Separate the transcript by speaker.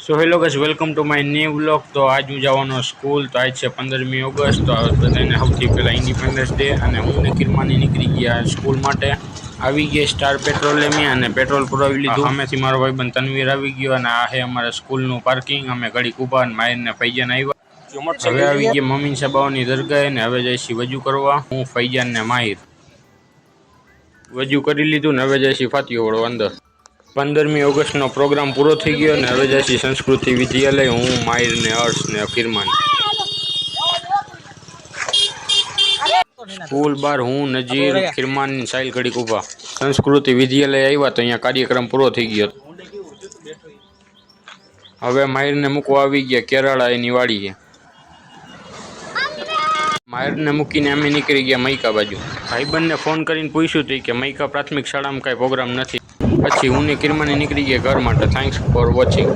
Speaker 1: So hello guys, welcome to my new vlog. તો આજ હું જવાનો સ્કૂલ। તો આજ છે 15મી ઓગસ્ટ। તો બધાને સૌથી પહેલાં ઇન્ડિપેન્ડન્સ ડે। અને હું ને કિરમાની નીકળી ગયા સ્કૂલ માટે। આવી ગઈ સ્ટાર પેટ્રોલિયમ અને પેટ્રોલ પુરાવી લીધું। સામેથી મારો ભાઈબંધ તનવીર આવી ગયો અને આ છે અમારા સ્કૂલનું પાર્કિંગ। અમે ઘડીક ઊભા અને માયરને ફૈજાન આવ્યા। હવે આવી ગયા મમ્મી સાબાઓની દરગાહે ને હવે જઈશી વજુ કરવા। હું ફૈજાન ને માહિર વજુ કરી લીધું ને હવે જઈશી ફાતિયો વળવા અંદર। 15મી ઓગસ્ટનો પ્રોગ્રામ પૂરો થઈ ગયો ને હવે જઈશી સંસ્કૃતિ વિદ્યાલય। હું માહિર ને હર્ષ ને કિરમાન સ્કૂલ બાર હું નજીર કિરમાન સાહિલ ઘડીક ઊભા। સંસ્કૃતિ વિદ્યાલય આવ્યા તો અહીંયા કાર્યક્રમ પૂરો થઈ ગયો। હવે માહિરને મૂકવા આવી ગયા કેરાળા એની વાડીએ। માહિરને મૂકીને અમે નીકળી ગયા મૈકા બાજુ। ભાઈબંધને ફોન કરીને પૂછ્યું હતું કે મૈકા પ્રાથમિક શાળામાં કાંઈ પ્રોગ્રામ નથી। પછી હું ને કિરમાની નીકળી ગયા ઘર માટે। Thanks for watching.